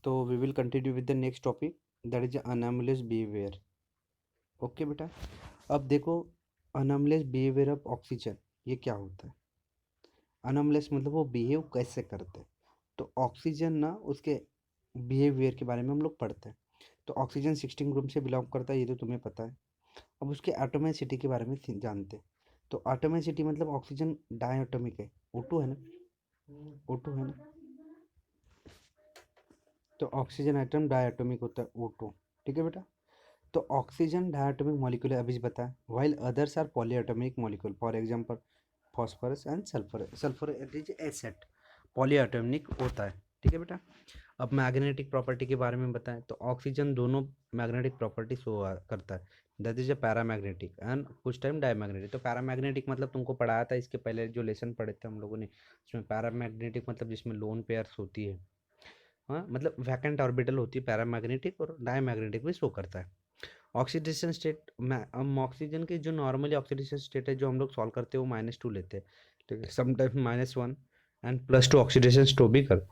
So we will continue with the next topic, that is anomalous behavior. Okay बेटा, अब देखो anomalous behavior of oxygen ये क्या होता है। anomalous मतलब वो बिहेव कैसे करते हैं। तो ऑक्सीजन ना उसके बिहेवियर के बारे में हम लोग पढ़ते हैं। तो ऑक्सीजन 16 ग्रुप से बिलोंग करता है, ये तो तुम्हें पता है। अब उसके एटोमिसिटी के बारे में जानते हैं। तो एटोमिसिटी मतलब ऑक्सीजन डायटोमिक है, O2 है ना, O2 है ना। तो ऑक्सीजन एटम डायटोमिक होता है O2, ठीक है बेटा। तो ऑक्सीजन डायटोमिक मॉलिक्यूल है, अभी बताया, while others are polyatomic molecule, for example phosphorus and sulphur. Sulphur is S eight, polyatomic होता है, ठीक है बेटा। अब मैग्नेटिक प्रॉपर्टी के बारे में बताएं तो ऑक्सीजन दोनों मैग्नेटिक प्रॉपर्टी शो करता है, that is a paramagnetic and कुछ टाइम डायमैग्नेटिक। तो पैरामैग्नेटिक मतलब तुमको पढ़ाया था इसके पहले जो लेसन पढ़े थे हम लोगों ने, इसमें पैरामैग्नेटिक मतलब जिसमें लोन पेयर्स होती है, हाँ मतलब वैकेंट ऑर्बिटल होती है पैरामैग्नेटिक, और डायमैग्नेटिक भी शो करता है। ऑक्सीडेशन स्टेट में हम ऑक्सीजन के जो नॉर्मली ऑक्सीडेशन स्टेट है जो हम लोग सॉल्व करते हैं वो -2 लेते हैं, ठीक है। समटाइम -1 एंड +2 ऑक्सीडेशन स्टोव भी कर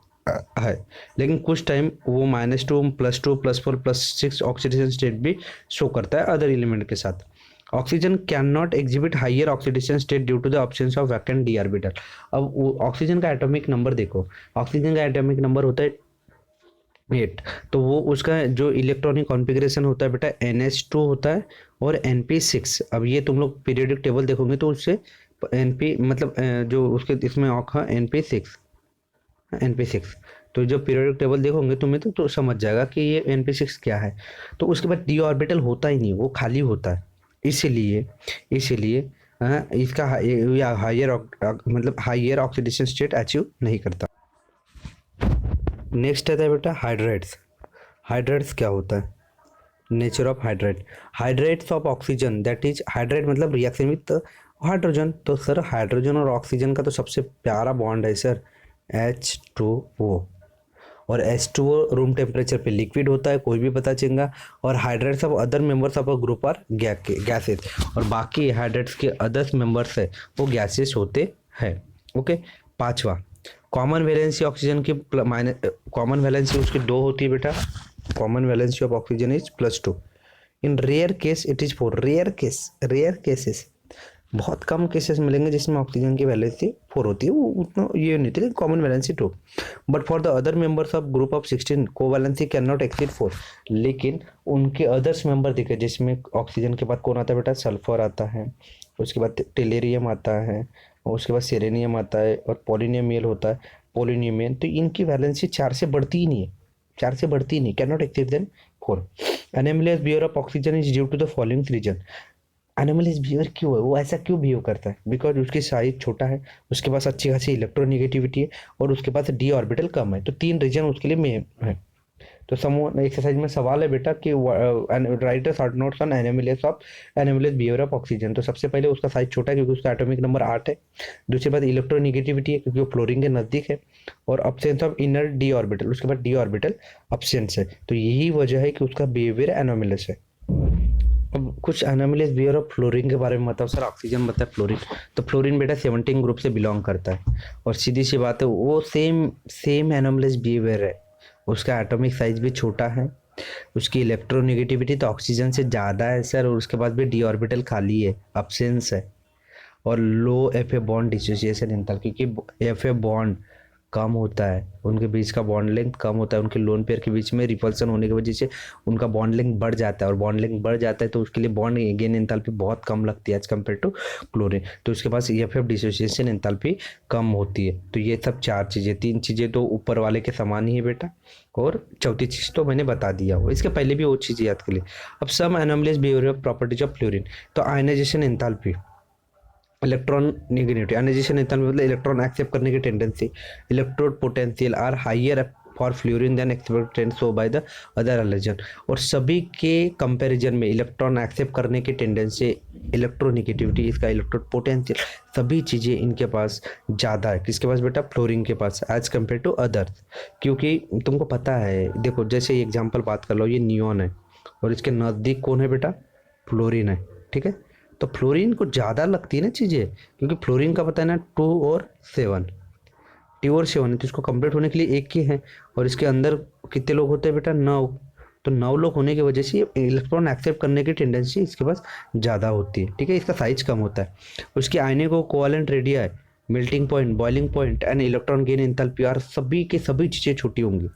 है, लेकिन कुछ टाइम वो -2 +2 +4 +6 ऑक्सीडेशन स्टेट भी शो करता है अदर एलिमेंट के साथ। Oxygen can not exhibit higher oxidation state due to the absence of vacant d orbital. अब ऑक्सीजन का एटॉमिक नंबर देखो, ऑक्सीजन का एटॉमिक नंबर होता है 8। तो वो उसका जो इलेक्ट्रॉनिक कॉन्फ़िगरेशन होता है बेटा NH2 होता है और Np6। अब ये तुम लोग पीरियोडिक टेबल देखोगे तो उससे Np मतलब जो उसके इसमें ऑक है Np6। तो जब पीरियोडिक टेबल देखोगे तुम्हें तो समझ जाएगा कि ये Np6 क्या है। तो उसके बाद डी ऑर्बिटल होता ही नहीं, वो खाली होता है। इसीलिए इसीलिए इसका हायर मतलब हायर ऑक्सीडेशन स्टेट अचीव नहीं करता। नेक्स्ट आता है बेटा हाइड्रेट्स। हाइड्रेट्स क्या होता है, nature of hydrate. Hydrates of oxygen, that is hydrate मतलब रिएक्शन विथ हाइड्रोजन। तो सर हाइड्रोजन और ऑक्सीजन का तो सबसे प्यारा बॉन्ड है सर H2O, और H2O रूम टेम्परेचर पे लिक्विड होता है, कोई भी पता चलेगा। और hydrates of other members of a group are gases, और बाकी हाइड्रेट्स के अदर्स मेंबर्स है वो गैसेस होते हैं, ओके। पांचवा, कॉमन वैलेंसी ऑक्सीजन की कॉमन वैलेंसी उसकी 2 होती है बेटा। Common valency of oxygen is +2। In rare case it is 4। Rare cases बहुत कम केसेस मिलेंगे जिसमें ऑक्सीजन की वैलेंसी 4 होती है, वो उतना ये नहीं थी, common valency 2। But for the other members of group of 16 covalency can not exceed 4। लेकिन उनके अदर्स मेंबर दिखे जिसमें ऑक्सीजन के बाद कौन आता है बेटा, सल्फर आता है, उसके बाद टेलेरियम आता है, और उसके बाद सेरेनियम आता है, और पोलिनियमियल होता है, पोलिनियमियन। तो इनकी वैलेंसी 4 से बढ़ती ही नहीं है, 4 से बढ़ती ही नहीं, can not exceed than 4। Anomalous behaviour of oxygen is due to the following reason. Anomalous behaviour क्यों है, वो ऐसा क्यों बिहेव करता है, बिकॉज उसकी साइज छोटा है, उसके पास अच्छी खासी इलेक्ट्रोनिगेटिविटी है, और उसके पास डी ऑर्बिटल कम है। तो 3 रीजन उसके लिए मेन है। तो समूह एक्सरसाइज में सवाल है बेटा कि write short notes on anomalous behaviour of oxygen. तो सबसे पहले उसका साइज छोटा है क्योंकि उसका एटॉमिक नंबर 8 है। दूसरी बात इलेक्ट्रोनिगेटिविटी है क्योंकि वो फ्लोरीन के नजदीक है, और absence of inner D orbital, उसके बाद डी ऑर्बिटल अब्सेंस है। तो यही वजह है कि उसका बिहेवियर एनोमलियस है। अब कुछ एनोमलियस बिहेवियर ऑफ फ्लोरीन के बारे में बताओ सर। ऑक्सीजन बताए फ्लोरीन, तो फ्लोरीन बेटा 17 ग्रुप से बिलोंग करता है, और सीधी सी बात है वो सेम एनोमलियस बिहेवियर है। उसका एटॉमिक साइज भी छोटा है, उसकी इलेक्ट्रोनेगेटिविटी तो ऑक्सीजन से ज़्यादा है सर, और उसके बाद भी डी ऑर्बिटल खाली है, अब्सेंस है, और लो Fa बॉन्ड डिसोसिएशन एंथैल्पी, क्योंकि Fa बॉन्ड कम होता है, उनके बीच का बॉन्ड लेंथ कम होता है, उनके लोन पेयर के बीच में रिपल्सन होने की वजह से उनका बॉन्ड लेंथ बढ़ जाता है, और बॉन्ड लेंथ बढ़ जाता है तो उसके लिए बॉन्ड गेन एंथैल्पी बहुत कम लगती है एज कम्पेयर टू क्लोरीन। तो उसके पास EFF डिसोसिएशन एंथैल्पी कम होती है। तो ये सब 4 चीज़ें, 3 चीज़ें तो ऊपर वाले के समान ही है बेटा, और चौथी चीज़ तो मैंने बता दिया हो, इसके पहले भी वो चीज़ याद कर ली। अब some anomalous behaviour properties of fluorine. तो ionisation enthalpy, electron negativity, ionisation enthalpy मतलब इलेक्ट्रॉन एक्सेप्ट करने की tendency, electrode potential are higher for fluorine than acceptance show by the other halogen. और सभी के कंपैरिजन में इलेक्ट्रॉन एक्सेप्ट करने की टेंडेंसी, इलेक्ट्रोनेगेटिविटी, इसका इलेक्ट्रोड पोटेंशियल, सभी चीज़ें इनके पास ज़्यादा है। किसके पास बेटा, फ्लोरीन के पास, एज कम्पेयर टू अदर्स। क्योंकि तुमको पता है, देखो जैसे एग्जाम्पल बात कर लो, ये नियॉन है और इसके नज़दीक कौन है बेटा, फ्लोरीन है, ठीक है। तो फ्लोरीन को ज़्यादा लगती है ना चीज़ें, क्योंकि फ्लोरीन का पता है ना 2 और 7, टी और 7 है, तो इसको कंप्लीट होने के लिए एक ही है, और इसके अंदर कितने लोग होते हैं बेटा, 9। तो 9 लोग होने की वजह से इलेक्ट्रॉन एक्सेप्ट करने की टेंडेंसी इसके पास ज़्यादा होती है, ठीक है, इसका साइज कम होता है। उसकी आयनिक और covalent radii, melting point, boiling point and electron gain enthalpy are सभी के सभी चीज़ें छोटी होंगी।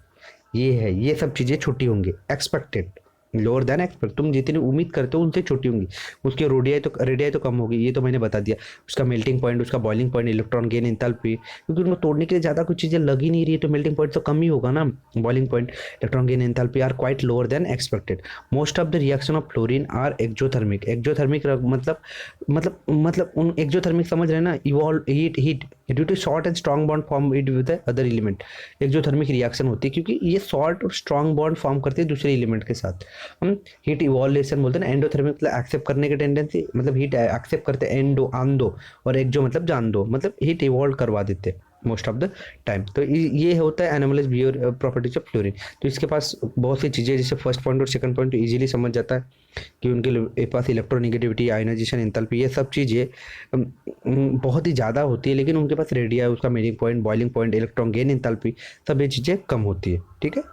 ये है, ये सब चीज़ें छोटी होंगी, एक्सपेक्टेड, लोअर देन एक्सपेक्ट, तुम जितनी उम्मीद करते हो उनसे छोटी होंगी। उसकी रेडियाई तो कम होगी, ये तो मैंने बता दिया। उसका मेल्टिंग पॉइंट, उसका boiling point, electron gain enthalpy, क्योंकि उनको तोड़ने के लिए ज़्यादा कुछ चीज़ें लग ही नहीं रही है, तो मेल्टिंग पॉइंट तो कम ही होगा ना। Boiling point, electron gain enthalpy are quite lower than expected. Most of the reaction of fluorine are exothermic. Exothermic मतलब उन एक्जोथर्मिक समझ रहे हैं ना, evolve heat due to short and strong bond form with other element. Exothermic reaction होती है क्योंकि ये शॉर्ट और स्ट्रॉन्ग बॉन्ड फॉर्म करते हैं दूसरे एलिमेंट के साथ। हम हीट इवॉल्यूशन बोलते हैं ना। एंडोथर्मिक मतलब एक्सेप्ट करने की टेंडेंसी, मतलब हीट एक्सेप्ट करते हैं, एंडो आन दो, और एक्जो मतलब जान दो, मतलब हीट इवॉल्व करवा देते हैं मोस्ट ऑफ द टाइम। तो ये होता है anomalous behaviour properties of fluorine. तो इसके पास बहुत सी चीज़ें, जैसे फर्स्ट पॉइंट और सेकंड पॉइंट तो इजीली समझ जाता है कि उनके पास इलेक्ट्रोनेगेटिविटी, आयोनाइजेशन, एंथैल्पी, ये सब चीज़ें बहुत ही ज़्यादा होती है, लेकिन उनके पास रेडिया, उसका melting point, boiling point, electron gain enthalpy, सब ये चीज़ें कम होती है, ठीक है।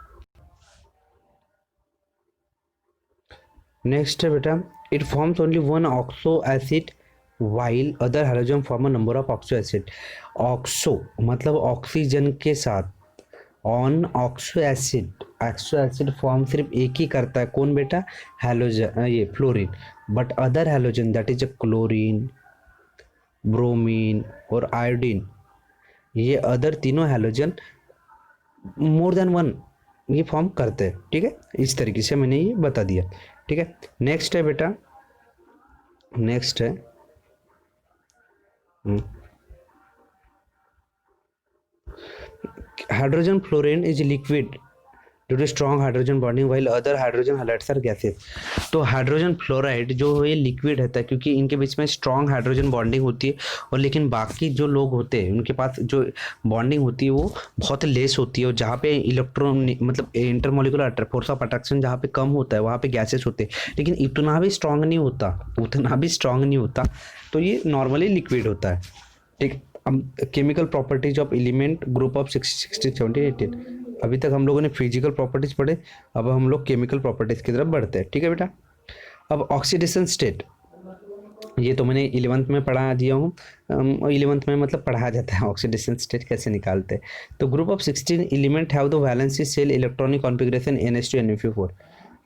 नेक्स्ट है बेटा, it forms only one oxo acid while other hydrogen form a number of oxo acid. Oxo मतलब ऑक्सीजन के साथ, ऑन ऑक्सो एसिड फॉर्म सिर्फ एक ही करता है, कौन बेटा, हैलोजन, ये fluorine. But other halogen that is chlorine, bromine और आयोडीन, ये अदर तीनों हैलोजन मोर देन वन ये फॉर्म करते हैं, ठीक है। इस तरीके से मैंने ये बता दिया, ठीक है। नेक्स्ट है बेटा, नेक्स्ट है hydrogen fluorine is liquid due to strong hydrogen bonding while other hydrogen halides are gases. तो हाइड्रोजन फ्लोराइड जो है लिक्विड रहता है क्योंकि इनके बीच में स्ट्रॉन्ग हाइड्रोजन बॉन्डिंग होती है, और लेकिन बाकी जो लोग होते हैं उनके पास जो बॉन्डिंग होती है वो बहुत लेस होती है, और जहाँ पे इलेक्ट्रॉन मतलब इंटरमोलिकुलर फोर्स ऑफ अट्रैक्शन जहाँ पे कम होता है वहाँ पे गैसेस होते हैं, लेकिन इतना भी स्ट्रॉन्ग नहीं होता, तो ये नॉर्मली लिक्विड होता है, ठीक। Chemical properties of element group of 16, 17, 18। अभी तक हम लोगों ने फिजिकल प्रॉपर्टीज पढ़े, अब हम लोग केमिकल प्रॉपर्टीज की तरफ बढ़ते हैं, ठीक है बेटा। अब ऑक्सीडेशन स्टेट, ये तो मैंने 11th में पढ़ा दिया हूँ। 11th में मतलब पढ़ा जाता है ऑक्सीडेशन स्टेट कैसे निकालते हैं। तो group of 16 element have the valency shell electronic configuration NH2 NP4।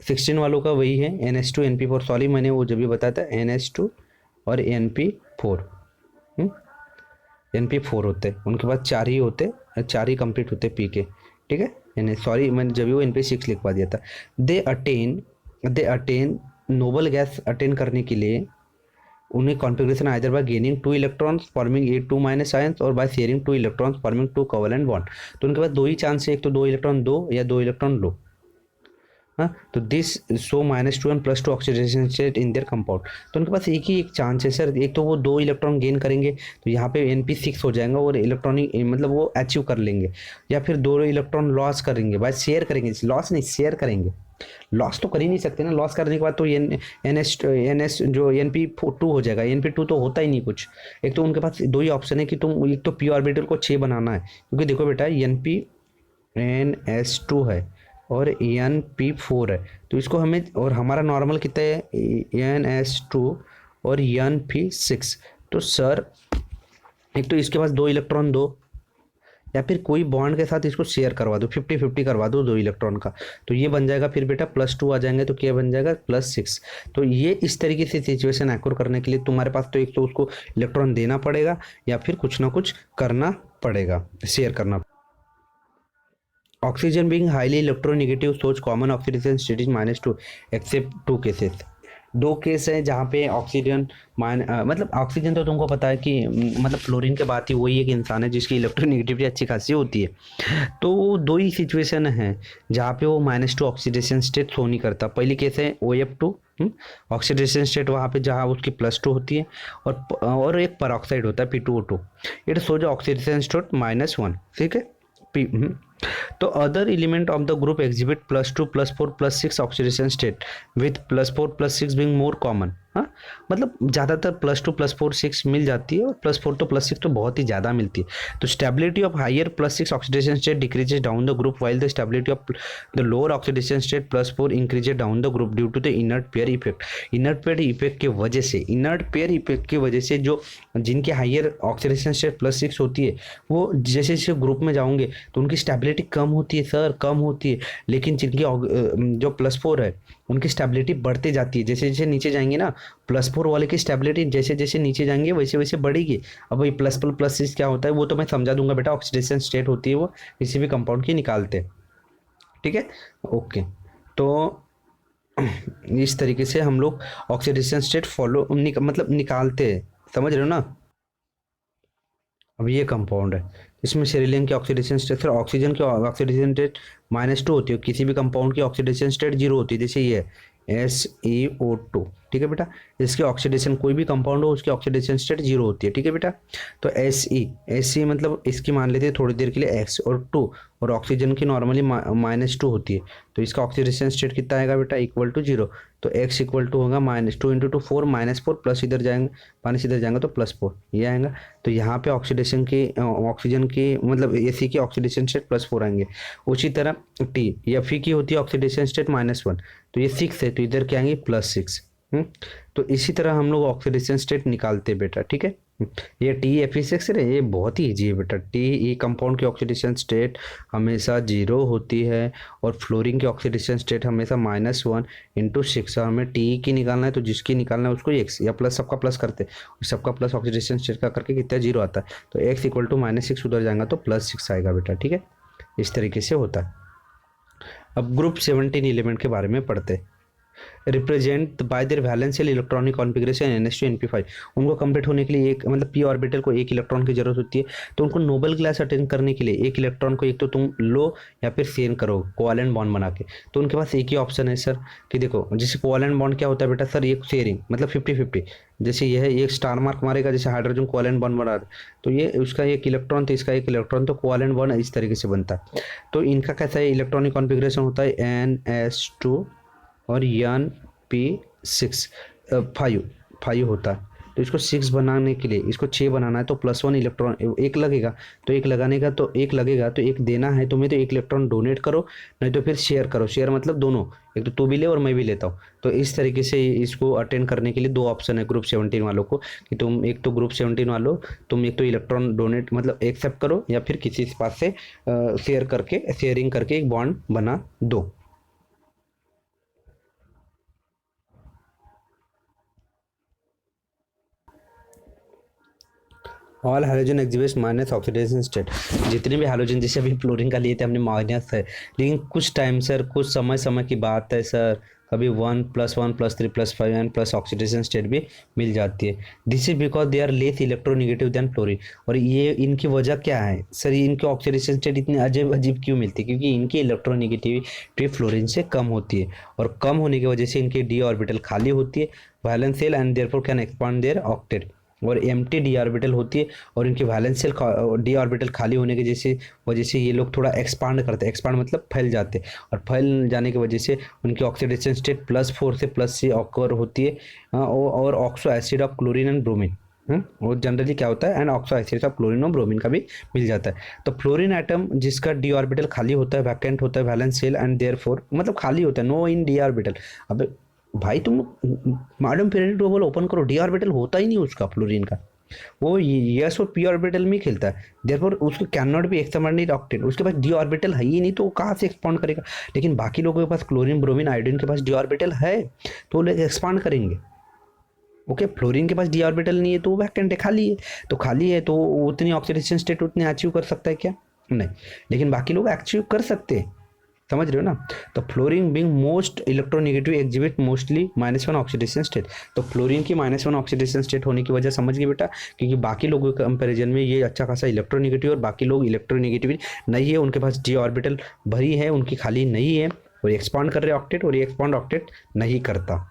16 वालों का वही है NH2 NP4, सॉरी मैंने वो जब भी बताया था NH2 और NP4, NP4 होते हैं उनके पास, 4 ही होते, 4 ही कंप्लीट होते पी के, ठीक है। सॉरी मैंने जब भी वो NP6 लिखवा दिया था। They attain noble gas attain करने के लिए उन्हें configuration either by gaining 2 electrons forming 2- ions और by sharing 2 electrons forming 2 covalent bond. तो उनके पास दो ही चांस है, एक तो 2 इलेक्ट्रॉन दो या 2 इलेक्ट्रॉन लो, हाँ। तो this so -2 and +2 oxidation state in their compound. तो उनके पास एक ही एक चांस है सर, एक तो वो 2 इलेक्ट्रॉन गेन करेंगे तो यहाँ पे NP6 हो जाएगा और इलेक्ट्रॉनिक मतलब वो अचीव कर लेंगे, या फिर 2 इलेक्ट्रॉन लॉस करेंगे, बाय शेयर करेंगे, लॉस नहीं शेयर करेंगे, लॉस तो कर ही नहीं सकते ना, लॉस करने के बाद तो NS जो NP2 हो जाएगा, NP2 तो होता ही नहीं कुछ। एक तो उनके पास दो ही ऑप्शन है कि तुम एक तो p ऑर्बिटल को 6 बनाना है, क्योंकि देखो बेटा NS2 है और NP4 है, तो इसको हमें, और हमारा नॉर्मल कितना है NS2 और NP6। तो सर एक तो इसके पास 2 इलेक्ट्रॉन दो, या फिर कोई बॉन्ड के साथ इसको शेयर करवा दो, 50-50 करवा दो 2 इलेक्ट्रॉन का, तो ये बन जाएगा फिर बेटा +2 आ जाएंगे, तो क्या बन जाएगा +6। तो ये इस तरीके से सिचुएशन एक्योर करने के लिए तुम्हारे पास तो एक तो उसको इलेक्ट्रॉन देना पड़ेगा या फिर कुछ ना कुछ करना पड़ेगा, शेयर करना। ऑक्सीजन बीइंग हाईली इलेक्ट्रोनेगेटिव सोच common oxidation state is -2 except 2 cases. 2 case है जहाँ पे ऑक्सीजन मतलब ऑक्सीजन तो तुमको पता है कि मतलब फ्लोरीन के बाद ही वही एक इंसान है जिसकी इलेक्ट्रोनेगेटिविटी अच्छी खासी होती है। तो 2 ही सिचुएशन है जहाँ पे वो -2 ऑक्सीडेशन स्टेट शो नहीं करता। पहली केस है OF2 ऑक्सीडेशन स्टेट, वहाँ पे जहाँ उसकी +2 होती है, और एक परऑक्साइड होता है P2O2, it shows oxidation state -1, ठीक है। तो other element of the group exhibit +2, +4, +6 oxidation state with +4, +6 being more common, हाँ, मतलब ज़्यादातर +2 +4 6 मिल जाती है, और +4 तो +6 तो बहुत ही ज़्यादा मिलती है। तो stability of higher +6 oxidation state decreases down the group, while the stability of the lower oxidation state +4 increases down the group due to the inert pair effect. Inert pair effect की वजह से, इनर्ट पेयर इफेक्ट की वजह से जो जिनकी higher oxidation state +6 होती है, वो जैसे जैसे ग्रुप में जाओगे तो उनकी स्टेबिलिटी कम होती है सर, कम होती है। लेकिन जिनकी जो +4 है उनकी स्टेबिलिटी बढ़ते जाती है, जैसे जैसे नीचे जाएंगे ना, +4 वाले की स्टेबिलिटी जैसे जैसे नीचे जाएंगे वैसे वैसे बढ़ेगी। अब वही +++6 क्या होता है वो तो मैं समझा दूंगा बेटा, ऑक्सीडेशन स्टेट होती है वो किसी भी कंपाउंड की निकालते हैं, ठीक है। ओके, तो इस तरीके से हम लोग ऑक्सीडेशन स्टेट मतलब निकालते हैं, समझ रहे हो ना। अब ये कंपाउंड है, इसमें सिरिलियम की ऑक्सीडेशन स्टेट, फिर ऑक्सीजन की ऑक्सीडेशन स्टेट -2 होती है, किसी भी कंपाउंड की ऑक्सीडेशन स्टेट 0 होती है, जैसे ये SeO2, ठीक है बेटा। इसकी ऑक्सीडेशन, कोई भी कंपाउंड हो उसकी ऑक्सीडेशन स्टेट 0 होती है, ठीक है बेटा। तो Se मतलब इसकी मान लेते हैं थोड़ी देर के लिए X और 2, और ऑक्सीजन की नॉर्मली -2 होती है, तो इसका ऑक्सीडेशन स्टेट कितना आएगा बेटा, =0। तो X = होगा -2 × 2 4 -4, प्लस इधर जाएंगे, माइनस इधर जाएंगे तो +4 ये आएगा। तो यहाँ पे ऑक्सीडेशन की ऑक्सीजन की मतलब Ac की ऑक्सीडेशन स्टेट +4 आएंगे। उसी तरह T या Fe की होती है ऑक्सीडेशन स्टेट -1, तो ये 6 है, तो इधर क्या आएंगे +6। तो इसी तरह हम लोग ऑक्सीडेशन स्टेट निकालते हैं बेटा, ठीक है। ये TeFe6 है, ये बहुत ही ईजी है बेटा। टी कंपाउंड की ऑक्सीडेशन स्टेट हमेशा 0 होती है, और फ्लोरीन की ऑक्सीडेशन स्टेट हमेशा -1 × 6। हमें टी की निकालना है, तो जिसकी निकालना है उसको x या प्लस, सबका प्लस करते हैं, सबका प्लस ऑक्सीडेशन स्टेट का करके कितना 0 आता है, तो x = -6 उधर जाएगा तो +6 आएगा बेटा, ठीक है। इस तरीके से होता है। अब ग्रुप 17 एलिमेंट के बारे में पढ़ते हैं। Represent by there वैलेंशियल electronic configuration NH2 NP5। उनको कंप्लीट होने के लिए एक मतलब p ऑर्बिटल को एक इलेक्ट्रॉन की जरूरत होती है, तो उनको नोबल क्लास अटेन करने के लिए एक इलेक्ट्रॉन को एक तो तुम लो या फिर शेयर करो कोवैलेंट बॉन्ड बना के। तो उनके पास एक ही ऑप्शन है सर कि देखो, जैसे कोवैलेंट बॉन्ड क्या होता है बेटा सर, एक शेयरिंग मतलब 50-50, जैसे यह एक स्टार मार्क मारेगा, जैसे हाइड्रोजन कोवैलेंट बॉन्ड बना रहा है, तो ये उसका एक इलेक्ट्रॉन तो इसका एक इलेक्ट्रॉन, तो कोवैलेंट बॉन्ड इस तरीके से बनता है। तो इनका कैसा है इलेक्ट्रॉनिक कॉन्फ़िगरेशन होता है, NH2 और N p6 5 होता है। तो इसको 6 बनाने के लिए, इसको 6 बनाना है, तो +1 इलेक्ट्रॉन एक लगेगा, तो एक लगाने का तो एक लगेगा, तो एक देना है तुम्हें, तो एक इलेक्ट्रॉन डोनेट करो, नहीं तो फिर शेयर करो। शेयर मतलब दोनों, एक तो तू भी ले और मैं भी लेता हूँ। तो इस तरीके से इसको अटेंड करने के लिए 2 ऑप्शन है ग्रुप 17 वालों को, कि तुम एक तो ग्रुप 17 वालों तुम एक तो इलेक्ट्रॉन डोनेट मतलब एक्सेप्ट करो, या फिर किसी के पास से शेयरिंग करके एक बॉन्ड बना दो। All hydrogen exhibits minus oxidation state. जितने भी हाइड्रोजन, जैसे अभी फ्लोरीन का लिए थे हमने माइनस है, लेकिन कुछ टाइम सर, कुछ समय की बात है सर, कभी 1 +1 +3 +5 एंड प्लस ऑक्सीडेशन स्टेट भी मिल जाती है। This is because they are less electronegative than fluorine. और ये इनकी वजह क्या है सर, इनकी ऑक्सीडेशन स्टेट इतनी अजीब अजीब क्यों मिलती है, क्योंकि इनकी इलेक्ट्रोनेगेटिविटी फ्लोरीन से कम होती है, और कम होने की वजह से इनकी d ऑर्बिटल खाली होती है, valence shell, and therefore can expand their octet. और एम्प्टी डी ऑर्बिटल होती है, और इनकी वैलेंशियल डी ऑर्बिटल खाली होने की जैसे वजह से ये लोग थोड़ा एक्सपांड करते हैं, एक्सपांड मतलब फैल जाते हैं, और फैल जाने की वजह से उनकी ऑक्सीडेशन स्टेट +4 से +6 ऑकर होती है। और oxo acid of chlorine and bromine, वो जनरली क्या होता है, and oxo acid of chlorine और ब्रोमीन का भी मिल जाता है। तो फ्लोरीन एटम जिसका डी ऑर्बिटल खाली होता है, वैकेंट होता है, वैलेंस शेल, एंड देयरफॉर मतलब खाली होता है, नो इन डी ऑर्बिटल। अब भाई तुम मैडम पीरियड टेबल ओपन करो, डी ऑर्बिटल होता ही नहीं उसका फ्लोरीन का, वो यस और पी ऑर्बिटल में खेलता है, देयरफॉर उसको can not be expanded octet, उसके पास डी ऑर्बिटल है ही नहीं, तो वो कहाँ से एक्सपांड करेगा। लेकिन बाकी लोगों के पास क्लोरीन ब्रोमीन आयोडीन के पास डी ऑर्बिटल है, तो वो लोग एक्सपांड करेंगे। ओके, फ्लोरीन के पास डी ऑर्बिटल नहीं है, तो वो वैकेंट है, खाली है, तो खाली है तो उतनी ऑक्सीडेशन स्टेट उतनी अचीव कर सकता है क्या, नहीं। लेकिन बाकी लोग अचीव कर सकते हैं, समझ रहे हो ना। तो fluorine being most electronegative exhibit mostly -1 oxidation state. तो फ्लोरीन की -1 ऑक्सीडेशन स्टेट होने की वजह समझ गए बेटा, क्योंकि बाकी लोगों के कंपैरिजन में ये अच्छा खासा इलेक्ट्रोनेगेटिव, और बाकी लोग इलेक्ट्रोनेगेटिव नहीं है, उनके पास डी ऑर्बिटल भरी है, उनकी खाली नहीं है, और एक्सपांड कर रहे ऑक्टेट, और ये एक्सपांड ऑक्टेट नहीं करता।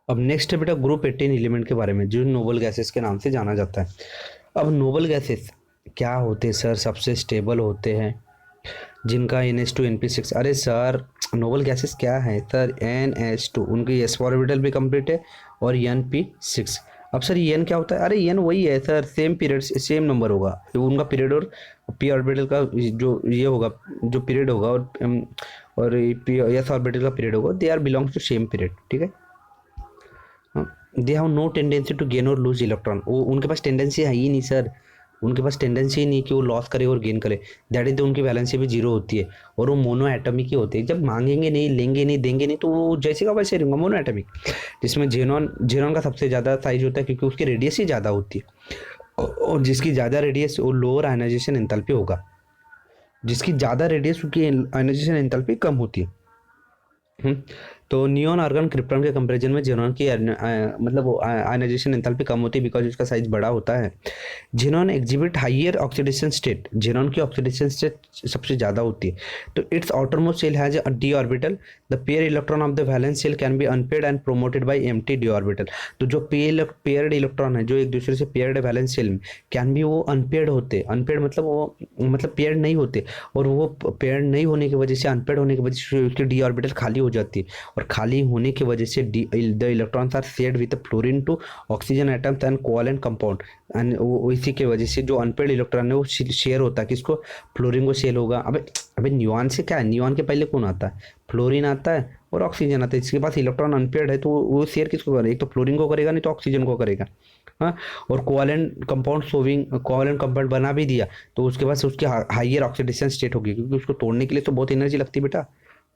अब नेक्स्ट है बेटा ग्रुप 18 एलिमेंट के बारे में, जो नोबल गैसेस के नाम से जाना जाता है। अब नोबल गैसेस क्या होते हैं सर, सबसे स्टेबल होते हैं, जिनका NH2 NP6। अरे सर नोबल गैसेस क्या है सर? NH2 उनकी s ऑर्बिटल भी कंप्लीट है और NP6। अब सर n क्या होता है? अरे n वही है sir, same period same number होगा उनका पीरियड, और p ऑर्बिटल का जो ये होगा, जो पीरियड होगा, और s ऑर्बिटल का पीरियड होगा, they are belongs to same period. ठीक है। They have no tendency to gain और लूज इलेक्ट्रॉन। वो उनके पास टेंडेंसी है ही नहीं सर, उनके पास टेंडेंसी ही नहीं कि वो लॉस करे और गेन करे। दैट इज उनकी वैलेंसी भी जीरो होती है, और वो मोनो एटमिक ही होते हैं। जब मांगेंगे नहीं, लेंगे नहीं, देंगे नहीं, तो वो जैसे का वैसे रहेंगे, मोनो एटमिक। जिसमें जेनॉन जेनॉन का सबसे ज़्यादा साइज होता है क्योंकि उसकी रेडियस ही ज़्यादा होती है, और जिसकी ज़्यादा रेडियस वो लोअर आयनाइजेशन एंथैल्पी होगा, जिसकी ज़्यादा रेडियस उसकी आयनाइजेशन एंथैल्पी कम होती है। तो नियॉन आर्गन क्रिप्टॉन के कंपैरिजन में जेनॉन की मतलब आयनाइजेशन एंथैल्पी कम होती है बिकॉज उसका साइज बड़ा होता है। Xenon exhibit higher oxidation state, xenon की ऑक्सीडेशन स्टेट सबसे ज़्यादा होती है। तो its outermost shell has a d orbital, the pair electron of the valence shell can be unpaired and promoted by empty d orbital. तो जो paired electron है जो एक दूसरे से पेयर्ड वैलेंस शेल में, कैन भी वो अनपेयर्ड होते, अनपेयर्ड मतलब वो मतलब पेयर्ड नहीं होते, और वो पेयर्ड नहीं होने की वजह से, अनपेयर्ड होने की वजह से उसकी डी ऑर्बिटल खाली हो जाती है, और खाली होने की वजह से the electrons are shared with fluorine to oxygen atoms and covalent compound. And इसी की वजह से जो अनपेयर्ड इलेक्ट्रॉन है वो शेयर होता है, किसको? फ्लोरीन को शेयर होगा। अबे अबे नियॉन से क्या है? नियॉन के पहले कौन आता है? फ्लोरीन आता है और ऑक्सीजन आता है। इसके पास इलेक्ट्रॉन अनपेयर्ड है तो वो शेयर किसको करेगा? एक तो फ्लोरीन को करेगा, नहीं तो ऑक्सीजन को करेगा। हाँ, और covalent compound sowing, covalent compound बना भी दिया तो उसके पास उसकी हाइयर ऑक्सीडेशन स्टेट होगी, क्योंकि उसको तोड़ने के लिए तो बहुत एनर्जी लगती है बेटा।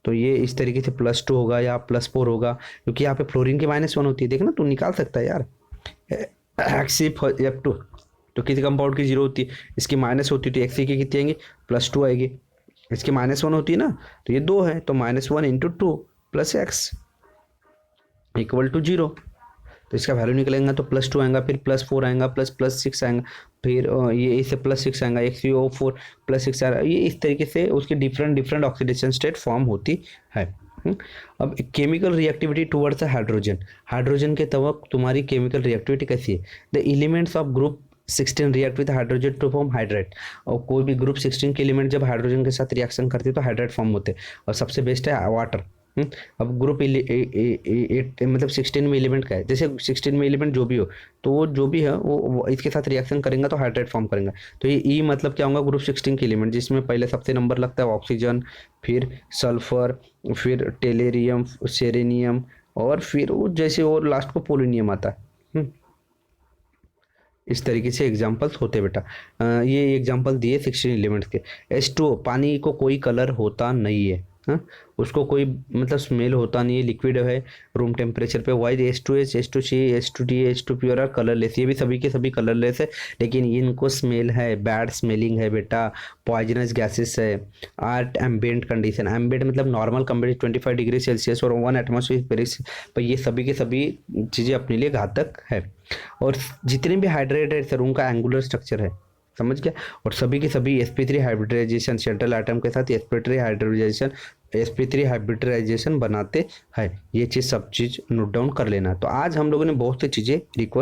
तो ये इस तरीके से +2 होगा या +4 होगा, क्योंकि यहाँ पे फ्लोरीन की -1 होती है। देखना तू निकाल सकता है यार। F2 तो किसी कंपाउंड की 0 होती है, इसकी माइनस होती है, तो एक्सी की कितनी आएंगी? +2 आएगी। इसकी -1 होती है ना, तो ये 2 है, तो -1 × 2 + x = 0। तो इसका वैल्यू निकलेगा तो +2 आएगा, फिर +4 आएगा, +6 आएगा, फिर ये इससे +6 आएगा, XeO4 +6 आएगा। ये इस तरीके से उसकी डिफरेंट ऑक्सीडेशन स्टेट फॉर्म होती है। अब chemical reactivity towards hydrogen, hydrogen के तवक तुम्हारी केमिकल रिएक्टिविटी कैसी है? The elements of group 16 react with hydrogen to form hydrate. और कोई भी ग्रुप 16 के एलिमेंट जब हाइड्रोजन के साथ रिएक्शन करते हैं तो हाइड्रेट फॉर्म होते हैं, और सबसे बेस्ट है वाटर। अब ग्रुप मतलब 16 में एलिमेंट का है, जैसे 16 में एलिमेंट जो भी हो, तो वो जो भी है वो इसके साथ रिएक्शन करेंगे तो हाइड्रेट फॉर्म करेंगे। तो ये ई मतलब क्या होगा? ग्रुप 16 के एलिमेंट, जिसमें पहले सबसे नंबर लगता है ऑक्सीजन, फिर सल्फर, फिर टेलेरियम, सेरेनियम, और फिर वो जैसे और लास्ट को पोलोनियम आता है। इस तरीके से एग्जाम्पल्स होते बेटा। ये एग्जाम्पल दिए 16 एलिमेंट्स के। H2O पानी को कोई कलर होता नहीं है, हाँ, उसको कोई मतलब स्मेल होता नहीं है, लिक्विड है रूम टेम्परेचर पे। Wise H2H, H2C, H2T, H2P और कलरलेस, ये भी सभी के सभी कलरलेस है, लेकिन इनको स्मेल है, बैड स्मेलिंग है बेटा, पॉइजनस गैसेस है। आर्ट एम्बिएंट कंडीशन, एम्बिएंट मतलब नॉर्मल कंपेयर 25 डिग्री सेल्सियस और 1 एटमॉस्फेयर पर, ये सभी के सभी चीज़ें अपने लिए घातक है। और जितने भी हाइड्रेट है सर उनका एंगुलर स्ट्रक्चर है, समझ गया? और सभी के सभी sp3 हाइब्रिडाइजेशन, सेंट्रल एटम के साथ sp3 हाइब्रिडाइजेशन बनाते हैं। ये चीज़ सब चीज़ नोट डाउन कर लेना। तो आज हम लोगों ने बहुत सी चीज़ें रिकवर